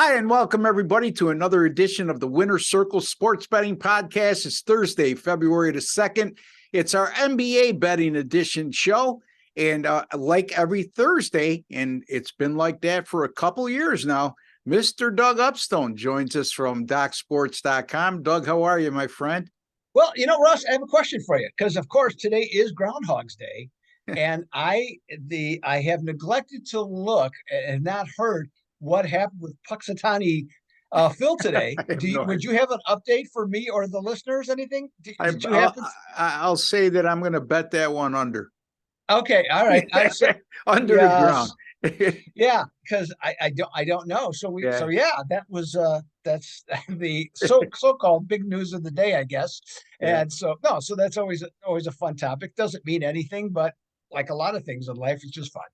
Hi, and welcome everybody to another edition of the Winner Circle Sports Betting Podcast. It's Thursday, February the 2nd. It's our NBA betting edition show. And like every Thursday, and it's been like that for a couple years now, Mr. Doug Upstone joins us from DocSports.com. Doug, how are you, my friend? Well, Russ, I have a question for you because, of course, today is Groundhog's Day, and I have neglected to look and not heard what happened with Puxatani Phil today. Would you have an update for me or the listeners? Anything? Did you happen? I'll say that I'm going to bet that one under. Okay, all right. Under the ground. Yeah, because I don't know. So that was that's the so-called big news of the day, I guess. Yeah. And so that's always a fun topic. Doesn't mean anything, but like a lot of things in life, it's just fun.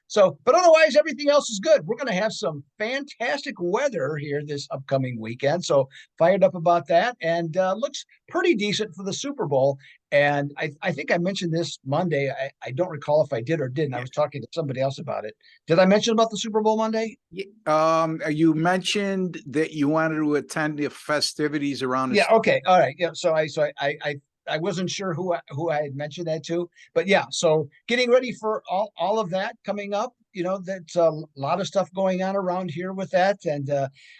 So, but otherwise, everything else is good. We're going to have some fantastic weather here this upcoming weekend. So, fired up about that, and looks pretty decent for the Super Bowl. And I think I mentioned this Monday. I don't recall if I did or didn't. I was talking to somebody else about it. Did I mention about the Super Bowl Monday? You mentioned that you wanted to attend the festivities around. Yeah. Okay. All right. Yeah. So I wasn't sure who I had mentioned that to, but yeah. So getting ready for all of that coming up. That's a lot of stuff going on around here with that, and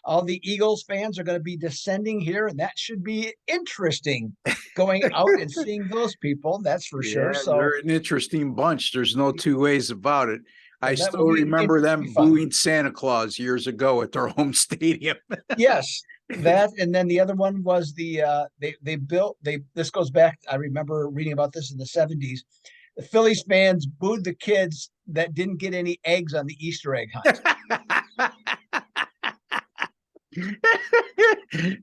all the Eagles fans are going to be descending here, and that should be interesting. Going out and seeing those people, that's for sure. So they're an interesting bunch. There's no two ways about it. I still remember them booing Santa Claus years ago at their home stadium. Yes. That, and then the other one was this goes back. I remember reading about this in the 70s. The Phillies fans booed the kids that didn't get any eggs on the Easter egg hunt.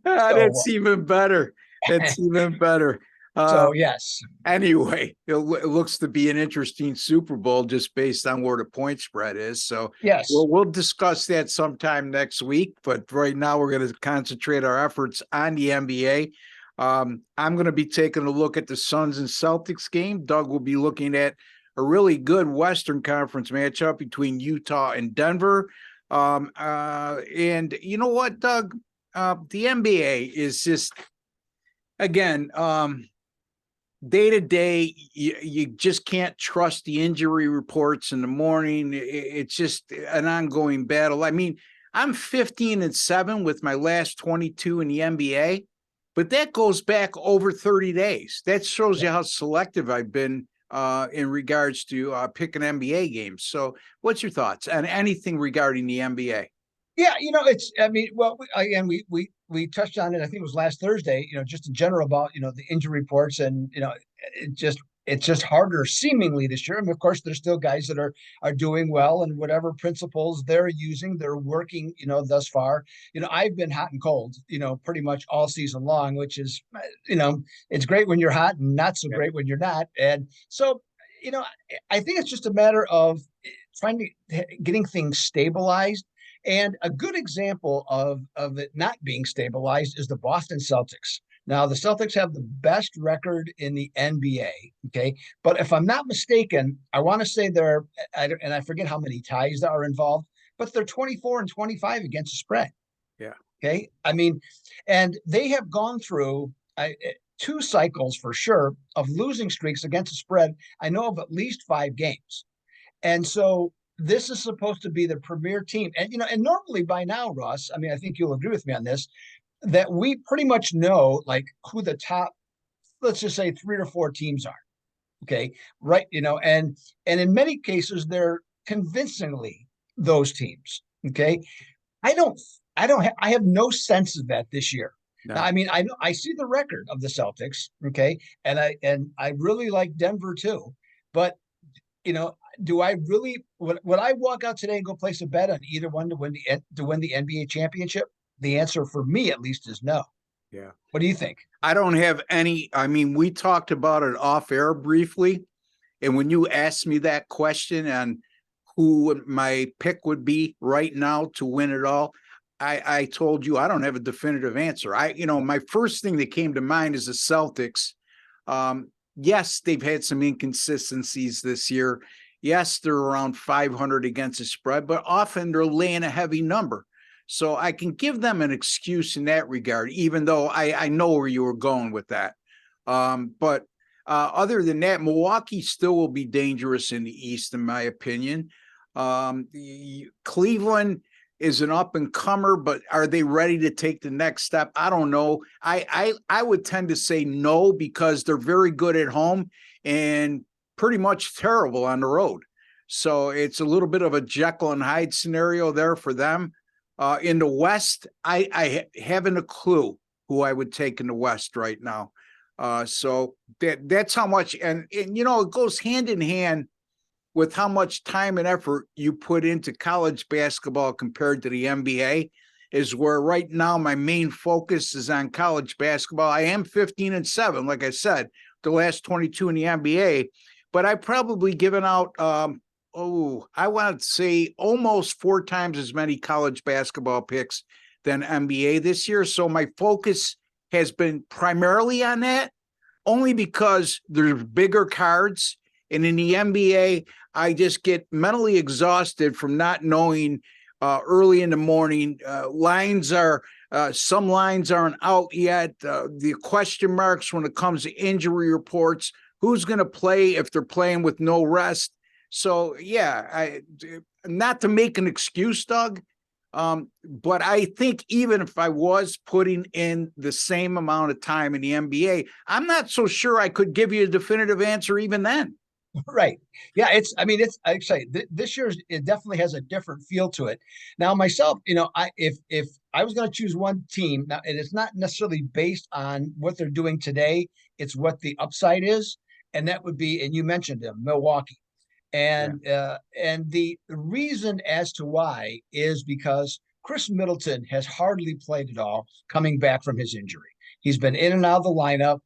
That's even better. That's even better. So yes. Anyway, it looks to be an interesting Super Bowl just based on where the point spread is. So yes, we'll discuss that sometime next week. But right now, we're going to concentrate our efforts on the NBA. I'm going to be taking a look at the Suns and Celtics game. Doug will be looking at a really good Western Conference matchup between Utah and Denver. And you know what, Doug? The NBA is just, again, day to day, you just can't trust the injury reports in the morning. It's just an ongoing battle. I mean, I'm 15-7 with my last 22 in the NBA, but that goes back over 30 days. That shows you how selective I've been in regards to picking NBA games. So what's your thoughts on anything regarding the NBA? Yeah, we touched on it. I think it was last Thursday, just in general about, the injury reports, and, it's just harder seemingly this year. I mean, of course, there's still guys that are doing well, and whatever principles they're using, they're working, thus far. I've been hot and cold, pretty much all season long, which is, it's great when you're hot and not so great when you're not. And so, I think it's just a matter of getting things stabilized. And a good example of it not being stabilized is the Boston Celtics. Now, the Celtics have the best record in the NBA, okay? But if I'm not mistaken, I want to say and I forget how many ties that are involved, but they're 24-25 against the spread. Yeah. Okay. I mean, and they have gone through two cycles for sure of losing streaks against the spread. I know of at least 5 games. And so this is supposed to be the premier team. And, and normally by now, Russ, I mean, I think you'll agree with me on this, that we pretty much know like who the top, let's just say 3 or 4 teams are. Okay. Right. And in many cases, they're convincingly those teams. Okay. I have no sense of that this year. No. Now, I mean, I see the record of the Celtics. Okay. And I really like Denver too, but do I really would I walk out today and go place a bet on either one to win the NBA championship? The answer for me, at least, is no. Yeah. What do you think? I don't have any. I mean, we talked about it off air briefly, and when you asked me that question on who my pick would be right now to win it all, I told you I don't have a definitive answer. My first thing that came to mind is the Celtics. Yes, they've had some inconsistencies this year. Yes, they're around 500 against the spread, but often they're laying a heavy number. So I can give them an excuse in that regard, even though I know where you were going with that. But other than that, Milwaukee still will be dangerous in the East, in my opinion. Cleveland is an up and comer, but are they ready to take the next step? I don't know. I would tend to say no, because they're very good at home and pretty much terrible on the road. So it's a little bit of a Jekyll and Hyde scenario there for them. In the West, I haven't a clue who I would take in the West right now. So that's how much, and you know, it goes hand in hand with how much time and effort you put into college basketball compared to the NBA, is where right now my main focus is on college basketball. I am 15-7, like I said, the last 22 in the NBA, but I've probably given out, I want to say almost 4 times as many college basketball picks than NBA this year. So my focus has been primarily on that, only because there's bigger cards. And in the NBA, I just get mentally exhausted from not knowing early in the morning. Some lines aren't out yet. The question marks when it comes to injury reports, who's going to play if they're playing with no rest. So, yeah, not to make an excuse, Doug, but I think even if I was putting in the same amount of time in the NBA, I'm not so sure I could give you a definitive answer even then. Right. Yeah. This year's, it definitely has a different feel to it. Now, myself, if I was going to choose one team, now, and it's not necessarily based on what they're doing today, it's what the upside is. And that would be, and you mentioned them, Milwaukee. And the reason as to why is because Chris Middleton has hardly played at all coming back from his injury. He's been in and out of the lineup.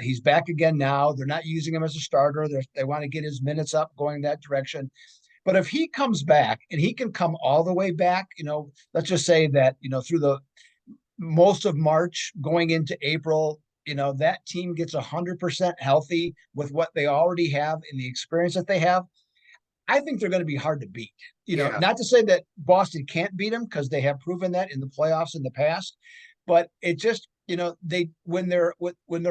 He's back again now. They're not using him as a starter. They want to get his minutes up going that direction. But if he comes back and he can come all the way back, let's just say that, through the most of March going into April, that team gets 100% healthy with what they already have and the experience that they have. I think they're going to be hard to beat. Yeah. Not to say that Boston can't beat them, because they have proven that in the playoffs in the past, but it just, when they're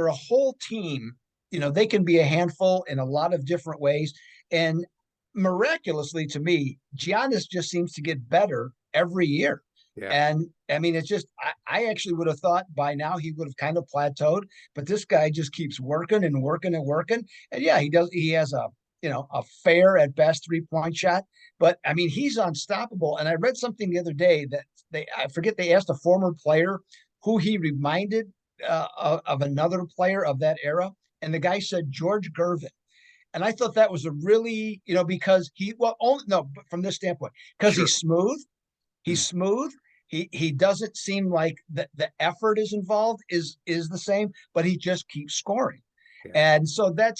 a whole team, they can be a handful in a lot of different ways. And miraculously to me, Giannis just seems to get better every year. Yeah. And I mean, it's just, I actually would have thought by now he would have kind of plateaued, but this guy just keeps working and working and working. And yeah, he has a fair at best 3-point shot, but I mean, he's unstoppable. And I read something the other day that I forget, they asked a former player who he reminded of another player of that era. And the guy said George Gervin. And I thought that was a really, because from this standpoint, because Sure. he's smooth. He's smooth. He doesn't seem like the effort is involved is the same, but he just keeps scoring. Yeah. And so that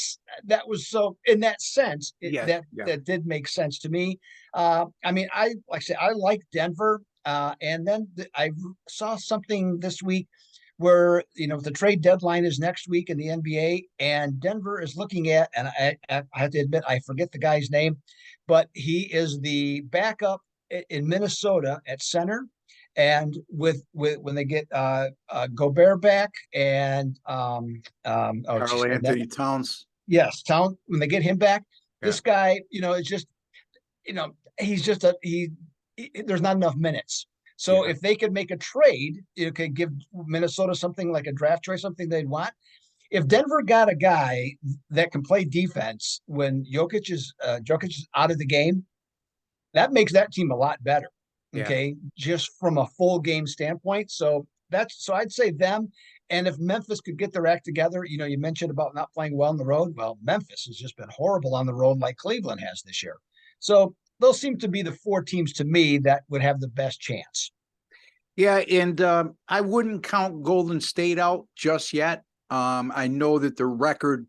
was, so in that sense, that did make sense to me. I mean, I like Denver. And then I saw something this week where, the trade deadline is next week in the NBA, and Denver is looking at, and I have to admit, I forget the guy's name, but he is the backup in Minnesota at center. And with when they get Gobert back and Karl Anthony Towns. Yes, when they get him back, this guy, it's just, he's just there's not enough minutes. So if they could make a trade, it could give Minnesota something like a draft choice, something they'd want. If Denver got a guy that can play defense when Jokic is out of the game, that makes that team a lot better. Okay, just from a full game standpoint. So I'd say them. And if Memphis could get their act together, you mentioned about not playing well on the road. Well, Memphis has just been horrible on the road, like Cleveland has this year. So those seem to be the 4 teams to me that would have the best chance. Yeah, and I wouldn't count Golden State out just yet. I know that the record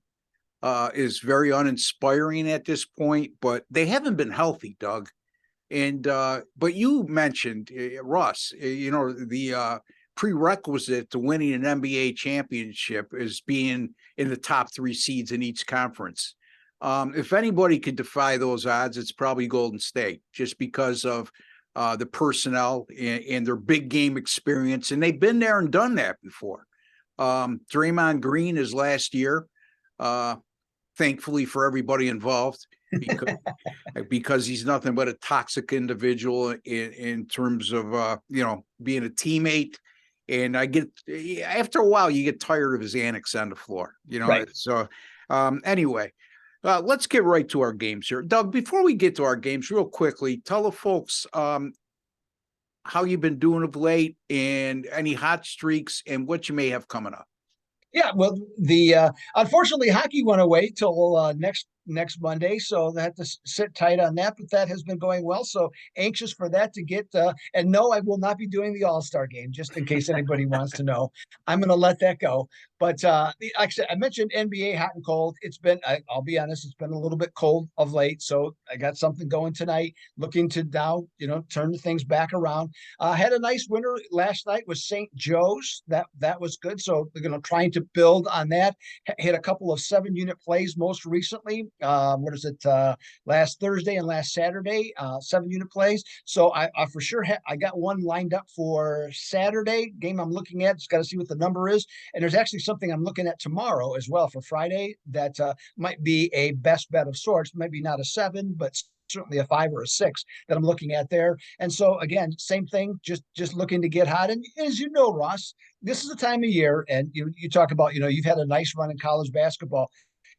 is very uninspiring at this point, but they haven't been healthy, Doug. And but you mentioned Russ, the prerequisite to winning an NBA championship is being in the top 3 seeds in each conference. If anybody could defy those odds, it's probably Golden State, just because of the personnel and their big game experience, and they've been there and done that before. Draymond Green is last year, thankfully for everybody involved, because he's nothing but a toxic individual in terms of being a teammate. And after a while, you get tired of his antics on the floor, Right. So anyway, let's get right to our games here. Doug, before we get to our games, real quickly, tell the folks how you've been doing of late and any hot streaks and what you may have coming up. Yeah, well, the unfortunately hockey went away till next Monday, so I had to sit tight on that. But that has been going well, so anxious for that to get. And no, I will not be doing the All-Star game, just in case anybody wants to know. I'm going to let that go. But like I said, I mentioned NBA hot and cold. It's been, I'll be honest, it's been a little bit cold of late. So I got something going tonight, looking to now, turn the things back around. Had a nice winner last night with St. Joe's. That was good. So trying to build on that. Hit a couple of 7-unit plays most recently. Last Thursday and last Saturday, 7-unit plays. So I for sure I got one lined up for Saturday game. I'm looking at. Just got to see what the number is. And there's actually something I'm looking at tomorrow as well for Friday that might be a best bet of sorts. Maybe not a 7, but certainly a 5 or a 6 that I'm looking at there. And so again, same thing, just looking to get hot. And as you know, Ross, this is the time of year, and you talk about, you've had a nice run in college basketball.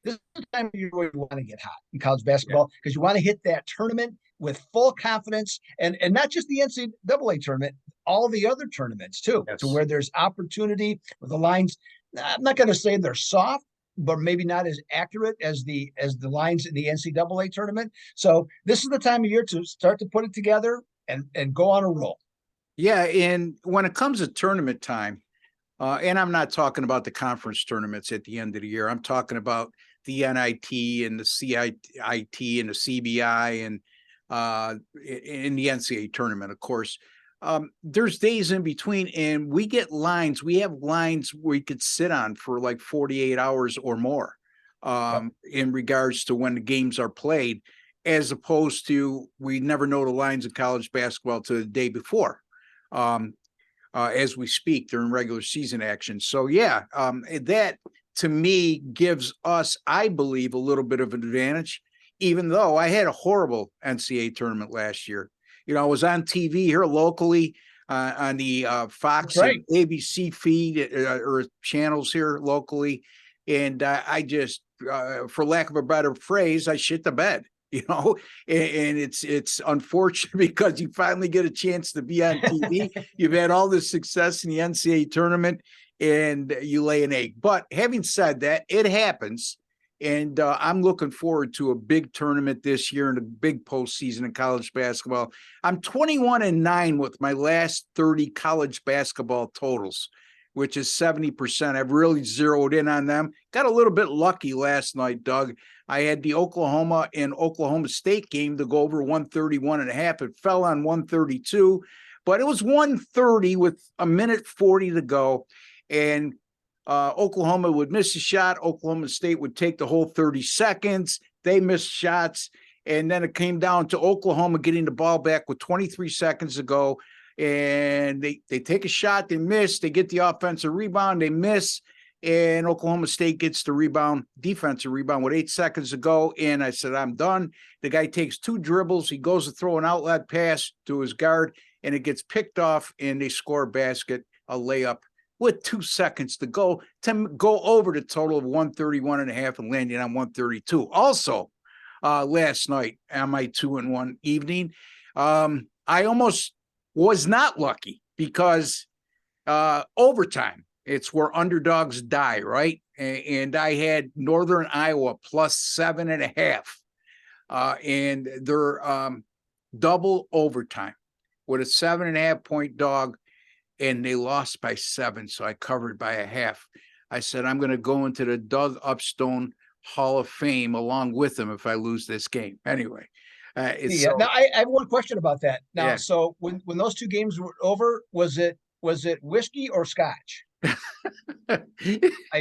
This is the time of year where you want to get hot in college basketball because you want to hit that tournament with full confidence, and not just the NCAA tournament, all the other tournaments too, to where there's opportunity with the lines. I'm not going to say they're soft, but maybe not as accurate as the lines in the NCAA tournament. So this is the time of year to start to put it together and go on a roll. Yeah, and when it comes to tournament time, and I'm not talking about the conference tournaments at the end of the year. I'm talking about the NIT and the CIT and the CBI and in the NCAA tournament, of course. There's days in between, and we get lines. We have lines we could sit on for like 48 hours or more in regards to when the games are played, as opposed to we never know the lines of college basketball to the day before. As we speak during regular season action. So that to me gives us, I believe, a little bit of an advantage, even though I had a horrible NCAA tournament last year. I was on TV here locally on the Fox and ABC feed or channels here locally. And I just, for lack of a better phrase, I shit the bed. And it's unfortunate because you finally get a chance to be on TV. You've had all this success in the NCAA tournament and you lay an egg. But having said that, it happens. And I'm looking forward to a big tournament this year and a big postseason in college basketball. I'm 21-9 with my last 30 college basketball totals, which is 70%. I've really zeroed in on them. Got a little bit lucky last night, Doug. I had the Oklahoma and Oklahoma State game to go over 131.5. It fell on 132, but it was 130 with a minute 40 to go. And Oklahoma would miss a shot. Oklahoma State would take the whole 30 seconds. They missed shots. And then it came down to Oklahoma getting the ball back with 23 seconds to go. And they take a shot, they miss, they get the offensive rebound, they miss, and Oklahoma State gets the rebound, defensive rebound with 8 seconds to go. And I said, I'm done. The guy takes 2 dribbles. He goes to throw an outlet pass to his guard, and it gets picked off, and they score a basket, a layup with 2 seconds to go over the total of 131.5 and landing on 132. Also, last night on my 2-1 evening, I almost was not lucky because overtime, it's where underdogs die, right? And I had Northern Iowa plus 7.5. And they're double overtime with a 7.5 point dog, and they lost by 7. So I covered by a half. I said, I'm going to go into the Doug Upstone Hall of Fame along with them if I lose this game. Anyway. Now I have one question about that. Now, so when those 2 games were over, was it whiskey or scotch? I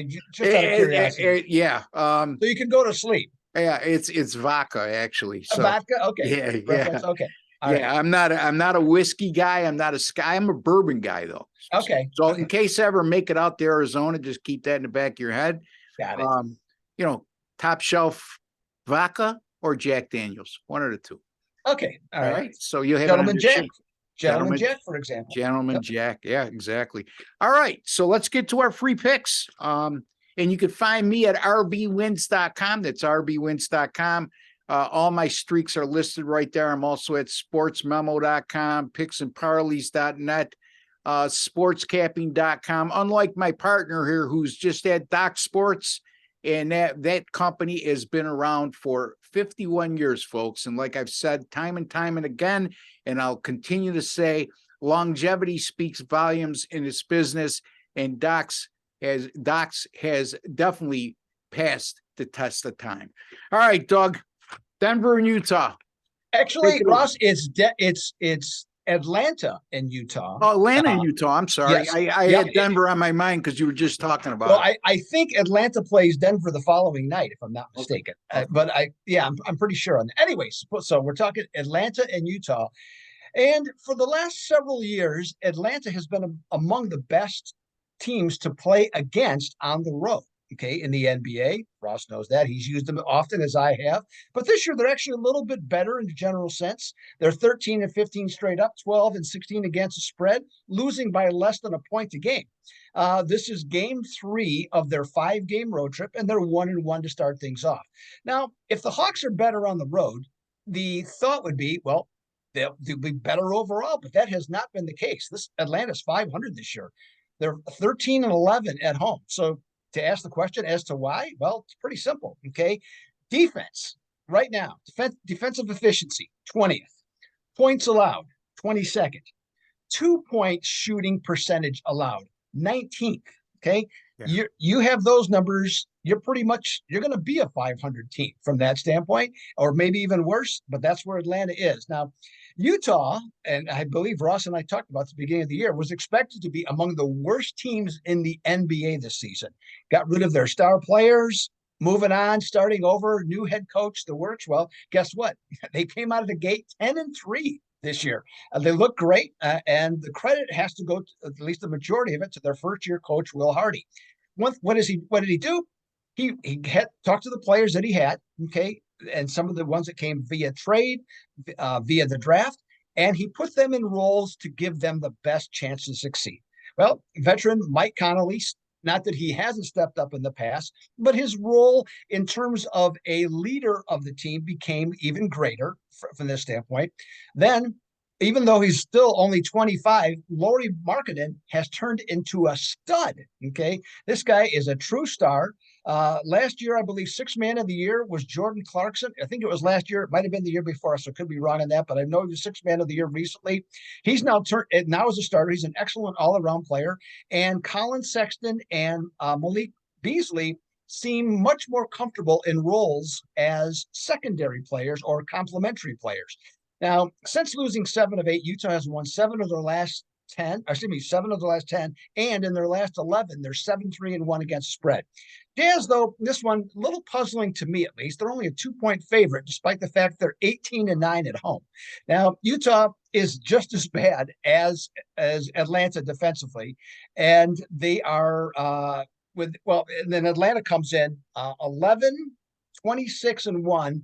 just out of curiosity. So you can go to sleep. Yeah, it's vodka actually. So vodka, okay. Yeah. Okay. All right. I'm not a whiskey guy. I'm not a sky. I'm a bourbon guy though. Okay. So in case I ever make it out to Arizona, just keep that in the back of your head. Got it. Top shelf vodka or Jack Daniels, one of the two. Okay. All right. So you have Gentleman Jack. Gentleman, Gentleman Jack, for example. Gentleman Jack. Yeah, exactly. All right. So let's get to our free picks. And you can find me at rbwins.com. That's rbwins.com. All my streaks are listed right there. I'm also at sportsmemo.com, picksandparleys.net, sportscapping.com. Unlike my partner here, who's just at Doc Sports, and that company has been around for 51 years, folks. And like I've said time and time and again, and I'll continue to say, longevity speaks volumes in this business, and Docs has definitely passed the test of time. All right, Doug, Denver and Utah. Actually, Ross, it's Atlanta and Utah. Oh, Atlanta and Utah. I'm sorry. Yes. I had Denver on my mind because you were just talking about Well, it. I think Atlanta plays Denver the following night, if I'm not mistaken. Okay. But I'm pretty sure on that. Anyways, so we're talking Atlanta and Utah. And for the last several years, Atlanta has been among the best teams to play against on the road. Okay, in the NBA, Ross knows that. He's used them often, as I have. But this year, they're actually a little bit better in the general sense. They're 13 and 15 straight up, 12 and 16 against the spread, losing by less than a point a game. This is game 3 of their 5-game road trip, and they're 1-1 to start things off. Now, if the Hawks are better on the road, the thought would be, well, they'll be better overall, but that has not been the case. This Atlanta's 500 this year. They're 13 and 11 at home. So to ask the question as to why, well, it's pretty simple. Okay, defense right now, defensive efficiency 20th, points allowed 22nd, 2-point shooting percentage allowed 19th. Okay, you have those numbers. You're going to be a 500 team from that standpoint, or maybe even worse. But that's where Atlanta is now. Utah, and I believe Ross and I talked about at the beginning of the year, was expected to be among the worst teams in the NBA this season. Got rid of their star players, moving on, starting over, new head coach, the works. Well, guess what? They came out of the gate 10-3 this year. They look great, and the credit has to go, at least the majority of it, to their first-year coach, Will Hardy. What did he do? He had talked to the players that he had, okay, and some of the ones that came via trade, via the draft, and he put them in roles to give them the best chance to succeed. Well, veteran Mike Conley, not that he hasn't stepped up in the past, but his role in terms of a leader of the team became even greater from this standpoint. Then, even though he's still only 25, Lauri Markkanen has turned into a stud. Okay, this guy is a true star. Last year, I believe, 6th man of the year was Jordan Clarkson. I think it was last year. It might have been the year before, so I could be wrong on that. But I know he was 6th man of the year recently. He's now as a starter. He's an excellent all-around player. And Colin Sexton and Malik Beasley seem much more comfortable in roles as secondary players or complementary players. Now, since losing 7 of 8, Utah has won 7 of their last 10, and in their last 11, they're 7-3-1 against the spread. Jazz, though, this one, a little puzzling to me at least. They're only a 2-point favorite, despite the fact they're 18-9 at home. Now, Utah is just as bad as Atlanta defensively, and they are and then Atlanta comes in 11, 26-1,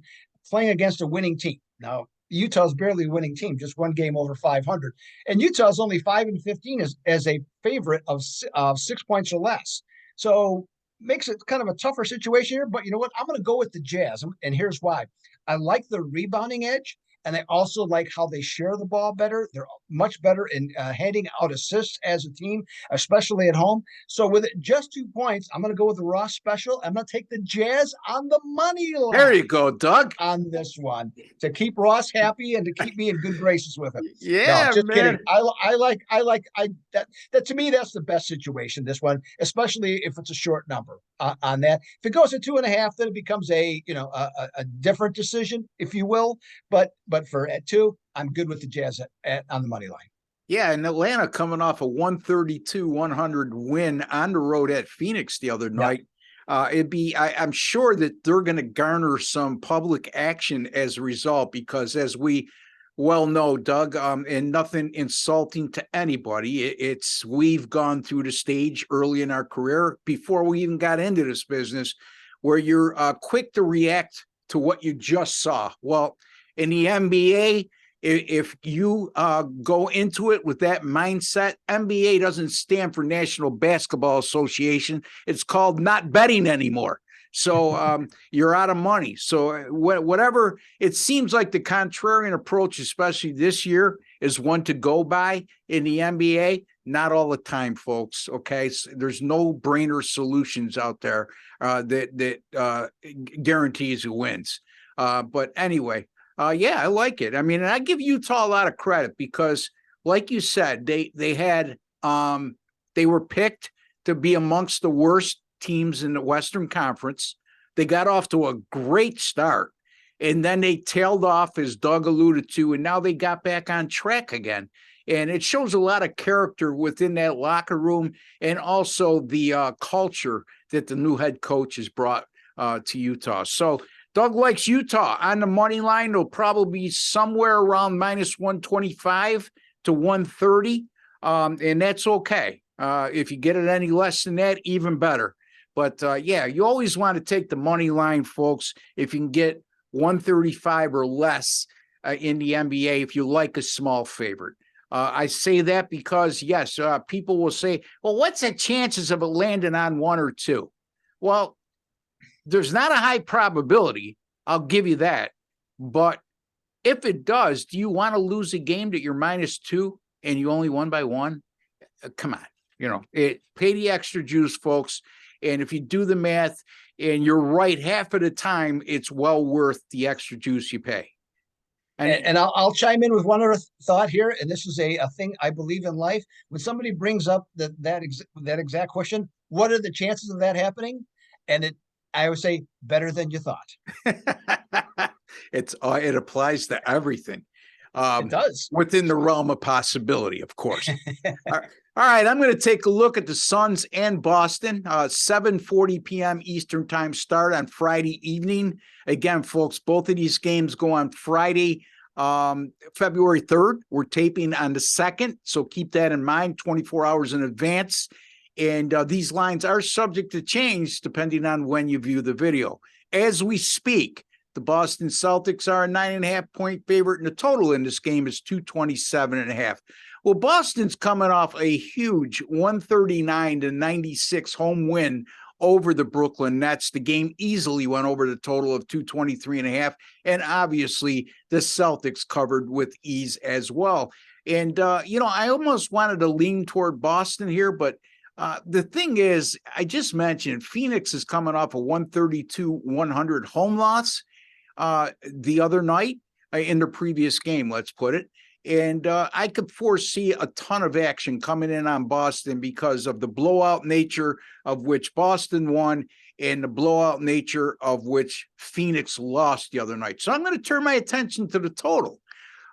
playing against a winning team. Now, Utah's barely a winning team, just one game over 500. And Utah's only 5-15 as a favorite of 6 points or less. So makes it kind of a tougher situation here. But you know what? I'm going to go with the Jazz. And here's why. I like the rebounding edge. And I also like how they share the ball better. They're much better in handing out assists as a team, especially at home. So with just 2 points, I'm going to go with the Ross special. I'm going to take the Jazz on the money line. There you go, Doug. On this one to keep Ross happy and to keep me in good graces with him. Yeah, no, just man. kidding. That to me, that's the best situation. This one, especially if it's a short number on that. If it goes to 2.5, then it becomes a different decision, if you will. But for at 2, I'm good with the Jazz on the money line. Yeah, and Atlanta coming off a 132-100 win on the road at Phoenix the other night. I'm sure that they're going to garner some public action as a result, because as we Well, no, Doug, and nothing insulting to anybody. We've gone through the stage early in our career before we even got into this business where you're quick to react to what you just saw. Well, in the NBA, if you go into it with that mindset, NBA doesn't stand for National Basketball Association. It's called not betting anymore. So you're out of money. So whatever, it seems like the contrarian approach, especially this year, is one to go by in the NBA. Not all the time, folks. Okay, so there's no brainer solutions out there that guarantees who wins. But anyway, yeah, I like it. I mean, I give Utah a lot of credit because, like you said, they were picked to be amongst the worst teams in the Western Conference. They got off to a great start, and then they tailed off, as Doug alluded to, and now they got back on track again. And it shows a lot of character within that locker room and also the culture that the new head coach has brought to Utah. So Doug likes Utah on the money line. They'll probably be somewhere around minus 125 to 130, and that's okay. If you get it any less than that, even better. But yeah, you always want to take the money line, folks, if you can get 135 or less in the NBA if you like a small favorite. I say that because, yes, people will say, well, what's the chances of it landing on one or two? Well, there's not a high probability. I'll give you that. But if it does, do you want to lose a game that you're minus two and you only won by one? Come on, pay the extra juice, folks. And if you do the math and you're right half of the time, it's well worth the extra juice you pay. And I'll chime in with one other thought here, and this is a thing I believe in life. When somebody brings up that exact question, what are the chances of that happening? And I would say better than you thought. It applies to everything. It does. Within the realm of possibility, of course. All right, I'm going to take a look at the Suns and Boston, 7:40 p.m. Eastern time start on Friday evening. Again, folks, both of these games go on Friday, February 3rd. We're taping on the 2nd, so keep that in mind, 24 hours in advance. And these lines are subject to change depending on when you view the video. As we speak, the Boston Celtics are a 9.5-point favorite, and the total in this game is 227.5. Well, Boston's coming off a huge 139-96 home win over the Brooklyn Nets. The game easily went over the total of 223.5, and obviously the Celtics covered with ease as well. And, I almost wanted to lean toward Boston here, but the thing is, I just mentioned Phoenix is coming off a 132-100 home loss the other night in the previous game, let's put it. And I could foresee a ton of action coming in on Boston because of the blowout nature of which Boston won and the blowout nature of which Phoenix lost the other night. So I'm going to turn my attention to the total.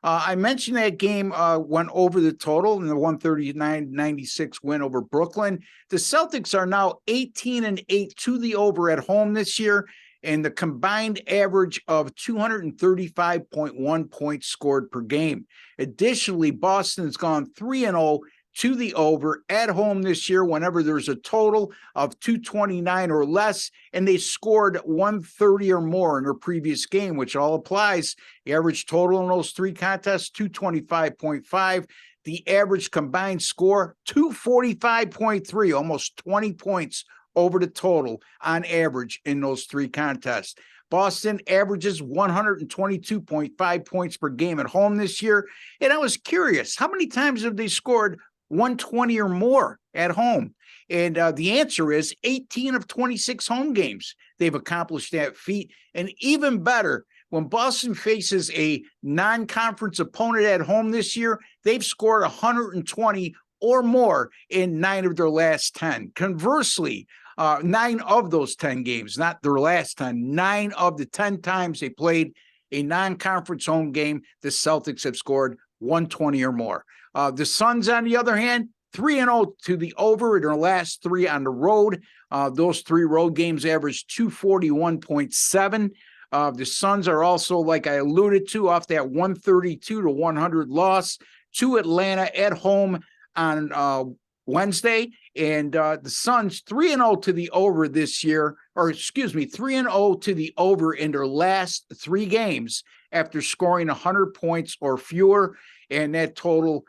I mentioned that game went over the total in the 139-96 win over Brooklyn. The Celtics are now 18-8 to the over at home this year, and the combined average of 235.1 points scored per game. Additionally, Boston's gone 3-0 to the over at home this year whenever there's a total of 229 or less, and they scored 130 or more in their previous game, which all applies. The average total in those three contests, 225.5. The average combined score, 245.3, almost 20 points over the total on average in those three contests. Boston averages 122.5 points per game at home this year. And I was curious, how many times have they scored 120 or more at home? And the answer is 18 of 26 home games. They've accomplished that feat. And even better, when Boston faces a non-conference opponent at home this year, they've scored 120 or more in 9 of their last 10. Conversely, 9 of those 10 games, not their last 10, 9 of the 10 times they played a non-conference home game, the Celtics have scored 120 or more. The Suns, on the other hand, 3-0 to the over in their last 3 on the road. Those 3 road games averaged 241.7 The Suns are also, like I alluded to, off that 132-100 loss to Atlanta at home on Wednesday. And the Suns 3-0 to the over this year, or excuse me, 3-0 to the over in their last 3 games after scoring 100 points or fewer. And that total,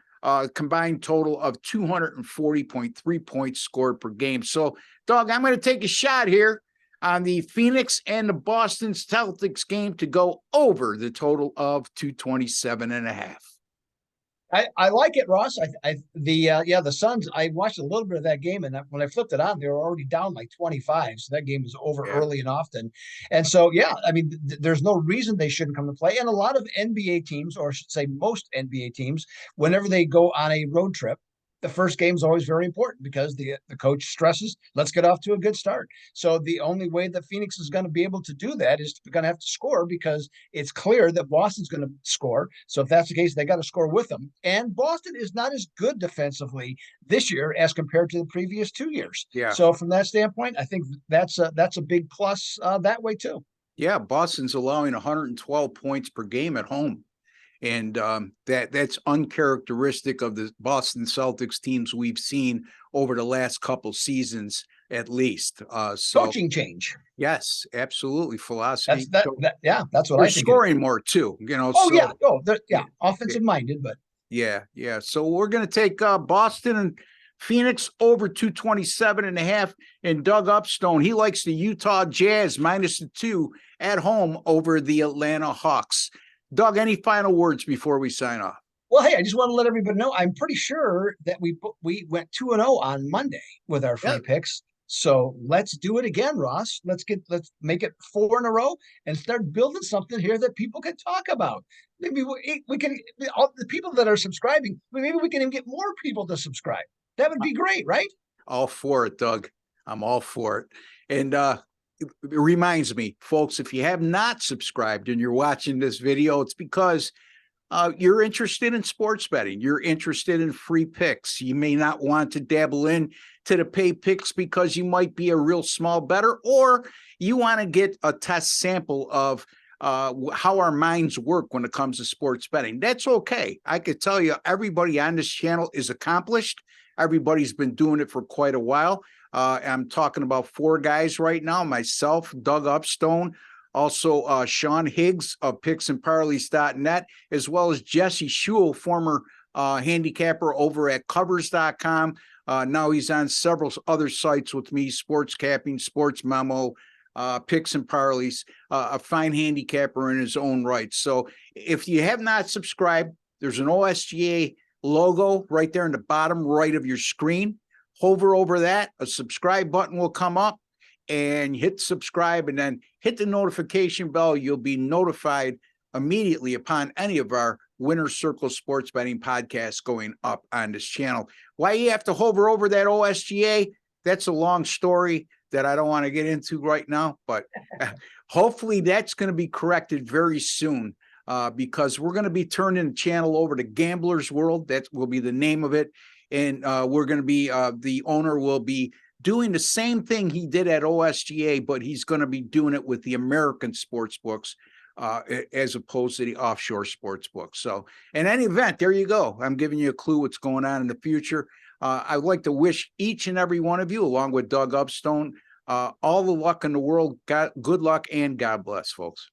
combined total of 240.3 points scored per game. So, Doug, I'm going to take a shot here on the Phoenix and the Boston Celtics game to go over the total of 227.5. I like it, Ross. The Suns. I watched a little bit of that game, and when I flipped it on, they were already down like 25. So that game was over early and often. And so, yeah, I mean, there's no reason they shouldn't come to play. And a lot of NBA teams, or I should say, most NBA teams, whenever they go on a road trip, the first game is always very important because the coach stresses, let's get off to a good start. So the only way that Phoenix is going to be able to do that is going to have to score, because it's clear that Boston's going to score. So if that's the case, they got to score with them. And Boston is not as good defensively this year as compared to the previous 2 years. Yeah. So from that standpoint, I think that's a big plus that way too. Yeah, Boston's allowing 112 points per game at home. And that's uncharacteristic of the Boston Celtics teams we've seen over the last couple seasons, at least. So coaching change. Yes, absolutely. Philosophy. That's what they're I think. Scoring more too, you know. Oh, so, yeah. Offensive minded, but yeah. So we're going to take Boston and Phoenix over 227.5. And Doug Upstone, he likes the Utah Jazz -2 at home over the Atlanta Hawks. Doug, any final words before we sign off? Well, hey, I just want to let everybody know, I'm pretty sure that we went 2-0 on Monday with our free picks. So let's do it again, Ross. Let's make it 4 in a row and start building something here that people can talk about. Maybe we can, all the people that are subscribing, maybe we can even get more people to subscribe. That would be great, right? All for it, Doug. I'm all for it. And it reminds me, folks, if you have not subscribed and you're watching this video, it's because you're interested in sports betting. You're interested in free picks. You may not want to dabble in to the pay picks because you might be a real small bettor, or you want to get a test sample of how our minds work when it comes to sports betting. That's okay. I could tell you everybody on this channel is accomplished. Everybody's been doing it for quite a while. I'm talking about 4 guys right now, myself, Doug Upstone, also Sean Higgs of picksandparleys.net, as well as Jesse Schul, former handicapper over at covers.com. Now he's on several other sites with me, Sports Capping, Sports Memo, Picks and Parlays, a fine handicapper in his own right. So if you have not subscribed, there's an OSGA logo right there in the bottom right of your screen. Hover over that, a subscribe button will come up, and hit subscribe, and then hit the notification bell. You'll be notified immediately upon any of our Winner's Circle sports betting podcasts going up on this channel. Why you have to hover over that OSGA, that's a long story that I don't want to get into right now, but hopefully that's going to be corrected very soon, because we're going to be turning the channel over to Gambler's World. That will be the name of it. And we're going to be, the owner will be doing the same thing he did at OSGA, but he's going to be doing it with the American sports books as opposed to the offshore sports books. So in any event, there you go. I'm giving you a clue what's going on in the future. I'd like to wish each and every one of you, along with Doug Upstone, all the luck in the world. Good luck and God bless, folks.